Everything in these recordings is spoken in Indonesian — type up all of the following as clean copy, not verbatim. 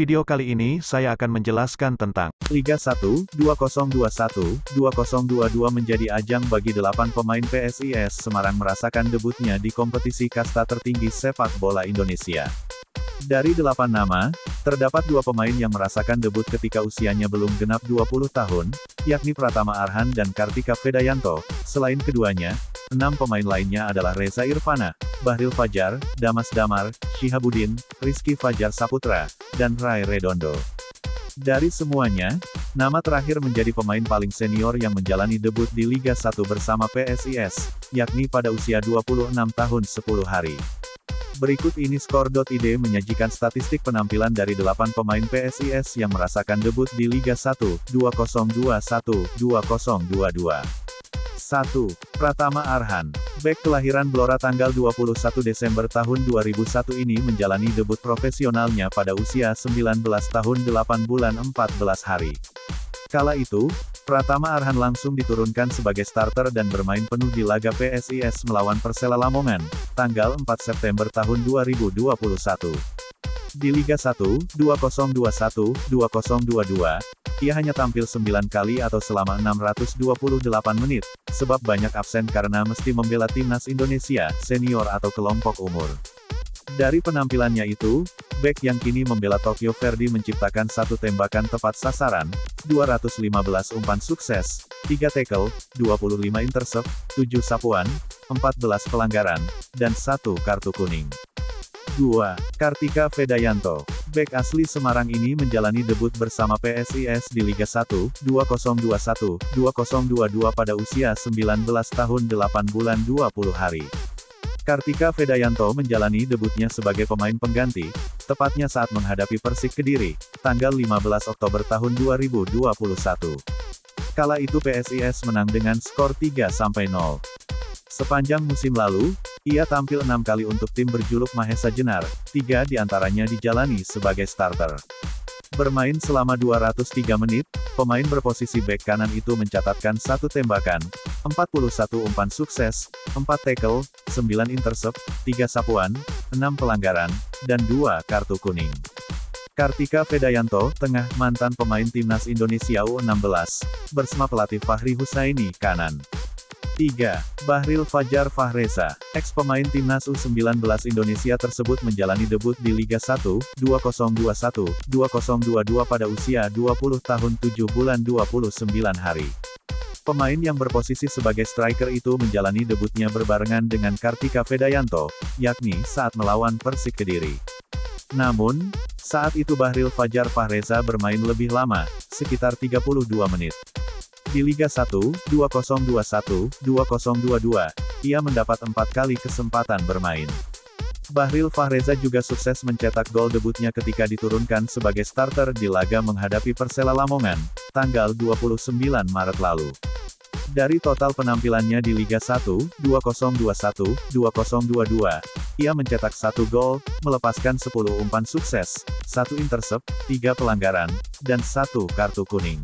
video kali ini saya akan menjelaskan tentang Liga 1, 2021-2022 menjadi ajang bagi 8 pemain PSIS Semarang merasakan debutnya di kompetisi kasta tertinggi sepak bola Indonesia. Dari 8 nama, terdapat 2 pemain yang merasakan debut ketika usianya belum genap 20 tahun, yakni Pratama Arhan dan Kartika Vedayanto. Selain keduanya, 6 pemain lainnya adalah Reza Irfana, Bahril Fajar, Damas Damar, Syihabuddin, Rizky Fajar Saputra, dan Ray Redondo. Dari semuanya, nama terakhir menjadi pemain paling senior yang menjalani debut di Liga 1 bersama PSIS, yakni pada usia 26 tahun 10 hari. Berikut ini skor.id menyajikan statistik penampilan dari 8 pemain PSIS yang merasakan debut di Liga 1, 2021-2022. 1. Pratama Arhan. Bek kelahiran Blora tanggal 21 Desember tahun 2001 ini menjalani debut profesionalnya pada usia 19 tahun 8 bulan 14 hari. Kala itu, Pratama Arhan langsung diturunkan sebagai starter dan bermain penuh di laga PSIS melawan Persela Lamongan, tanggal 4 September tahun 2021. Di Liga 1, 2021-2022, ia hanya tampil 9 kali atau selama 628 menit, sebab banyak absen karena mesti membela timnas Indonesia, senior atau kelompok umur. Dari penampilannya itu, bek yang kini membela Tokyo Verdy menciptakan 1 tembakan tepat sasaran, 215 umpan sukses, 3 tackle, 25 intercept, 7 sapuan, 14 pelanggaran, dan 1 kartu kuning. 2. Kartika Vedayanto. Bek asli Semarang ini menjalani debut bersama PSIS di Liga 1, 2021-2022 pada usia 19 tahun 8 bulan 20 hari. Kartika Vedayanto menjalani debutnya sebagai pemain pengganti, tepatnya saat menghadapi Persik Kediri, tanggal 15 Oktober tahun 2021. Kala itu PSIS menang dengan skor 3-0. Sepanjang musim lalu, ia tampil 6 kali untuk tim berjuluk Mahesa Jenar, 3 diantaranya dijalani sebagai starter. Bermain selama 203 menit, pemain berposisi bek kanan itu mencatatkan 1 tembakan, 41 umpan sukses, 4 tackle, 9 intercept, 3 sapuan, 6 pelanggaran, dan 2 kartu kuning. Kartika Vedayanto, tengah, mantan pemain timnas Indonesia U16, bersama pelatih Fahri Husaini, kanan. 3. Bahril Fajar Fahreza, ex-pemain timnas U19 Indonesia tersebut menjalani debut di Liga 1, 2021-2022 pada usia 20 tahun 7 bulan 29 hari. Pemain yang berposisi sebagai striker itu menjalani debutnya berbarengan dengan Kartika Vedayanto, yakni saat melawan Persik Kediri. Namun, saat itu Bahril Fajar Fahreza bermain lebih lama, sekitar 32 menit. Di Liga 1, 2021-2022, ia mendapat 4 kali kesempatan bermain. Bahril Fahreza juga sukses mencetak gol debutnya ketika diturunkan sebagai starter di laga menghadapi Persela Lamongan, tanggal 29 Maret lalu. Dari total penampilannya di Liga 1, 2021-2022, ia mencetak 1 gol, melepaskan 10 umpan sukses, 1 intercept, 3 pelanggaran, dan 1 kartu kuning.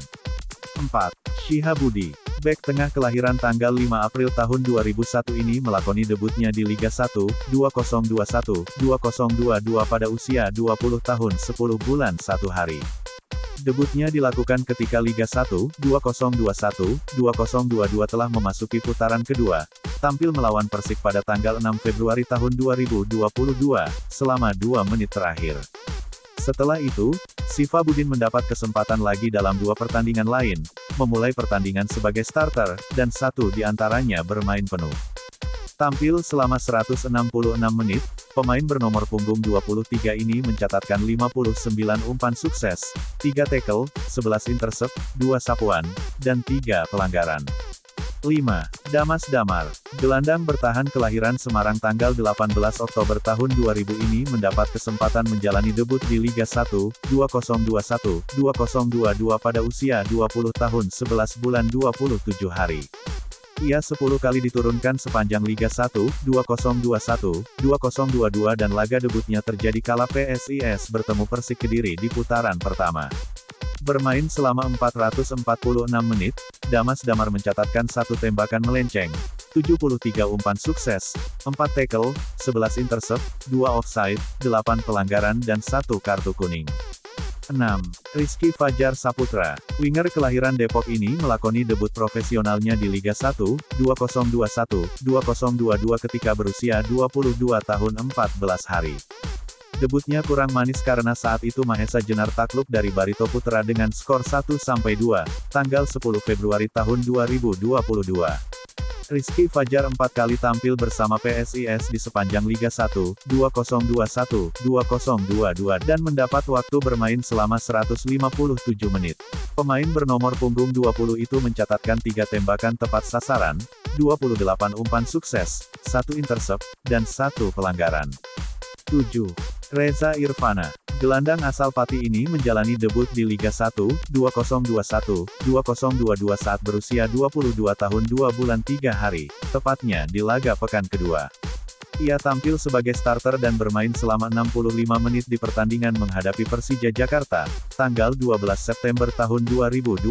4. Syihabuddin. Bek tengah kelahiran tanggal 5 April tahun 2001 ini melakoni debutnya di Liga 1, 2021-2022 pada usia 20 tahun 10 bulan 1 hari. Debutnya dilakukan ketika Liga 1, 2021-2022 telah memasuki putaran kedua, tampil melawan Persik pada tanggal 6 Februari tahun 2022, selama 2 menit terakhir. Setelah itu, Syihabuddin mendapat kesempatan lagi dalam 2 pertandingan lain, memulai pertandingan sebagai starter, dan 1 diantaranya bermain penuh. Tampil selama 166 menit, pemain bernomor punggung 23 ini mencatatkan 59 umpan sukses, 3 tackle, 11 intercept, 2 sapuan, dan 3 pelanggaran. 5. Damas Damar. Gelandang bertahan kelahiran Semarang tanggal 18 Oktober tahun 2000 ini mendapat kesempatan menjalani debut di Liga 1, 2021-2022 pada usia 20 tahun 11 bulan 27 hari. Ia 10 kali diturunkan sepanjang Liga 1, 2021-2022 dan laga debutnya terjadi kala PSIS bertemu Persik Kediri di putaran pertama. Bermain selama 446 menit, Damas Damar mencatatkan 1 tembakan melenceng, 73 umpan sukses, 4 tackle, 11 intercept, 2 offside, 8 pelanggaran dan 1 kartu kuning. 6. Rizky Fajar Saputra. Winger kelahiran Depok ini melakoni debut profesionalnya di Liga 1, 2021-2022 ketika berusia 22 tahun 14 hari. Debutnya kurang manis karena saat itu Mahesa Jenar takluk dari Barito Putra dengan skor 1-2, tanggal 10 Februari tahun 2022. Rizky Fajar 4 kali tampil bersama PSIS di sepanjang Liga 1, 2021-2022 dan mendapat waktu bermain selama 157 menit. Pemain bernomor punggung 20 itu mencatatkan 3 tembakan tepat sasaran, 28 umpan sukses, 1 intercept, dan 1 pelanggaran. 7. Reza Irfana. Gelandang asal Pati ini menjalani debut di Liga 1, 2021-2022 saat berusia 22 tahun 2 bulan 3 hari, tepatnya di laga pekan kedua. Ia tampil sebagai starter dan bermain selama 65 menit di pertandingan menghadapi Persija Jakarta, tanggal 12 September tahun 2021.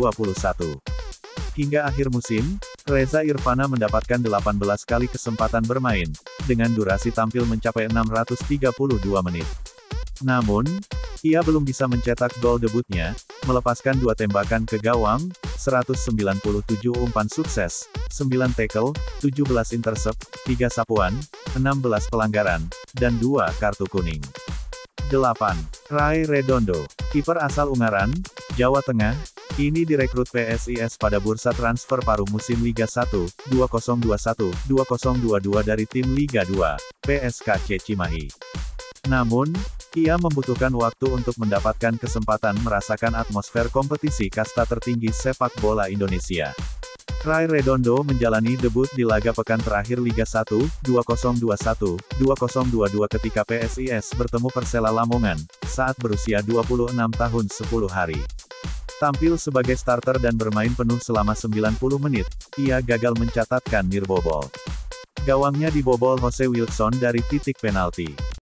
Hingga akhir musim, Reza Irfana mendapatkan 18 kali kesempatan bermain, dengan durasi tampil mencapai 632 menit. Namun, ia belum bisa mencetak gol debutnya, melepaskan 2 tembakan ke gawang, 197 umpan sukses, 9 tackle, 17 intercept, 3 sapuan, 16 pelanggaran, dan 2 kartu kuning. 8. Ray Redondo. Kiper asal Ungaran, Jawa Tengah, ini direkrut PSIS pada bursa transfer paruh musim Liga 1, 2021-2022 dari tim Liga 2, PSKC Cimahi. Namun, ia membutuhkan waktu untuk mendapatkan kesempatan merasakan atmosfer kompetisi kasta tertinggi sepak bola Indonesia. Ray Redondo menjalani debut di laga pekan terakhir Liga 1, 2021-2022 ketika PSIS bertemu Persela Lamongan, saat berusia 26 tahun 10 hari. Tampil sebagai starter dan bermain penuh selama 90 menit, ia gagal mencatatkan nirbobol. Gawangnya dibobol Jose Wilson dari titik penalti.